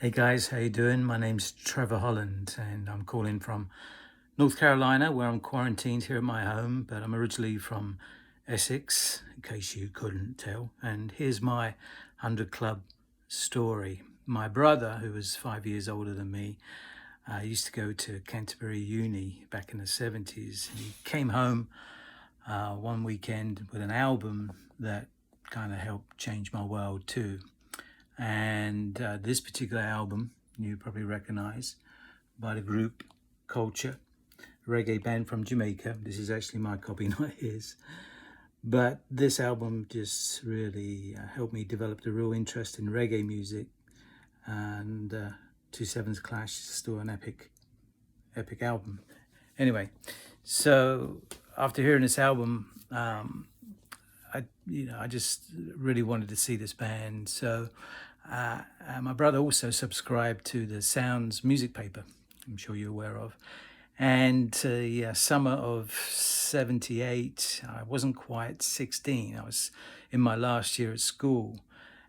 Hey guys, how you doing? My name's Trevor Holland and I'm calling from North Carolina where I'm quarantined here at my home, but I'm originally from Essex, in case you couldn't tell. And here's my 100 Club story. My brother, who was 5 years older than me, used to go to Canterbury Uni back in the 70s. And he came home one weekend with an album that kind of helped change my world too. And this particular album you probably recognize by the group Culture, a reggae band from Jamaica. This is actually my copy, not his. But this album just really helped me develop a real interest in reggae music. And Two Sevens Clash is still an epic album. Anyway, so after hearing this album, I just really wanted to see this band. So my brother also subscribed to the Sounds music paper, I'm sure you're aware of. And summer of 78, I wasn't quite 16. I was in my last year at school.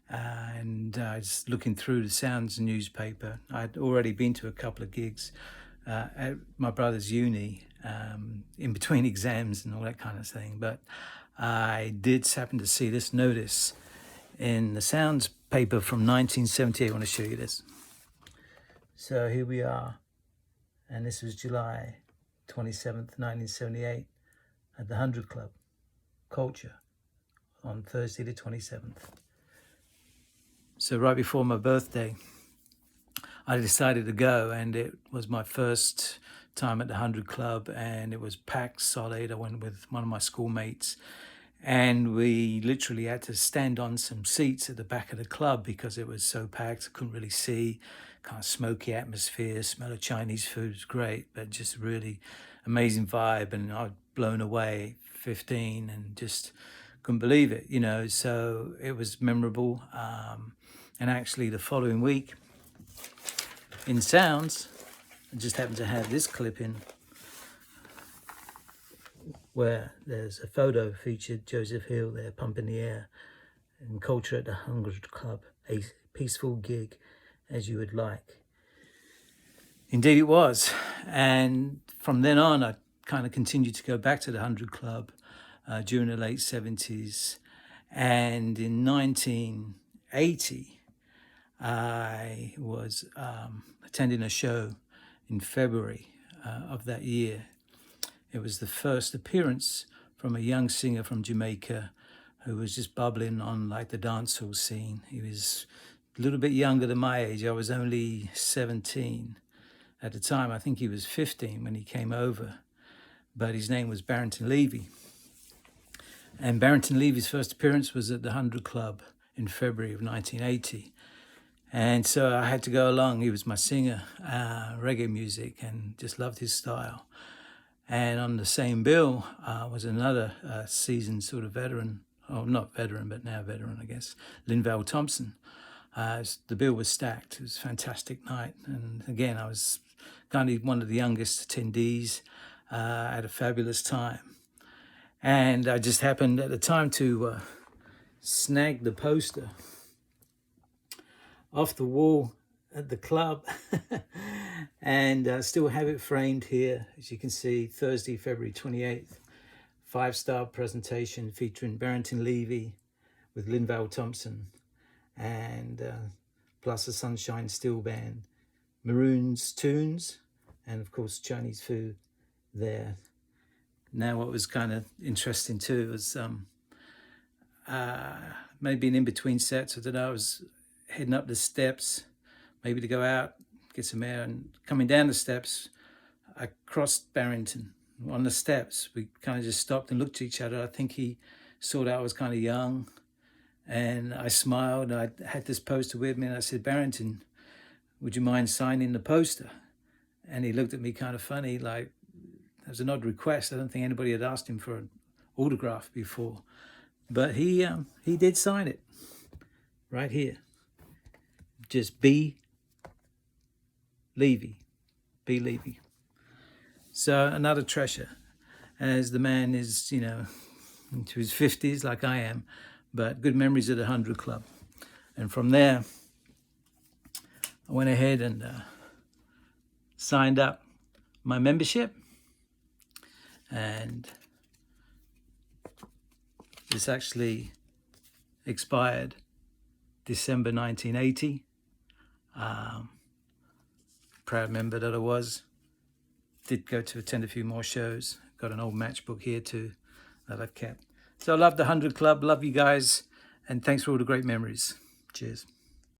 And I was looking through the Sounds newspaper. I'd already been to a couple of gigs at my brother's uni, in between exams and all that kind of thing. But I did happen to see this notice in the Sounds paper from 1978. I want to show you this. So here we are, and this was July 27th, 1978, at the 100 Club, Culture, on Thursday the 27th. So right before my birthday, I decided to go, and it was my first time at the 100 Club, and it was packed solid. I went with one of my schoolmates, and we literally had to stand on some seats at the back of the club because it was so packed. I couldn't really see. Kind of smoky atmosphere, smell of Chinese food was great, but just really amazing vibe. And I was blown away, 15, and just couldn't believe it, So it was memorable. And actually the following week in Sounds, I just happened to have this clip in where there's a photo featured Joseph Hill there pumping the air, and Culture at the 100 Club, a peaceful gig as you would like. Indeed it was. And from then on, I kind of continued to go back to the 100 Club during the late 70s. And in 1980, I was attending a show in February of that year. It was the first appearance from a young singer from Jamaica who was just bubbling on like the dancehall scene. He was a little bit younger than my age. I was only 17 at the time. I think he was 15 when he came over, but his name was Barrington Levy. And Barrington Levy's first appearance was at the 100 Club in February of 1980. And so I had to go along. He was my singer, reggae music, and just loved his style. And on the same bill was another seasoned sort of veteran, not veteran, but now veteran, I guess, Linval Thompson. The bill was stacked. It was a fantastic night. And again, I was kind of one of the youngest attendees. Had a fabulous time. And I just happened at the time to snag the poster off the wall at the club and still have it framed here. As you can see, Thursday, February 28th, 5-star presentation featuring Barrington Levy with Linval Thompson and plus a Sunshine Steel Band, Maroon's Tunes, and of course Chinese food there. Now what was kind of interesting too was maybe an in-between sets. I don't know, I was heading up the steps, maybe to go out, get some air, and coming down the steps, I crossed Barrington on the steps. We kind of just stopped and looked at each other. I think he saw that I was kind of young, and I smiled. I had this poster with me, and I said, "Barrington, would you mind signing the poster?" And he looked at me kind of funny, like it was an odd request. I don't think anybody had asked him for an autograph before, but he did sign it right here. Just B. Levy. B. Levy. So another treasure, as the man is, into his 50s like I am, but good memories of the 100 Club. And from there, I went ahead and signed up my membership, and this actually expired December 1980. Proud member that I was. Did go to attend a few more shows. Got an old matchbook here too that I've kept. So I love the 100 Club, love you guys, and thanks for all the great memories. Cheers.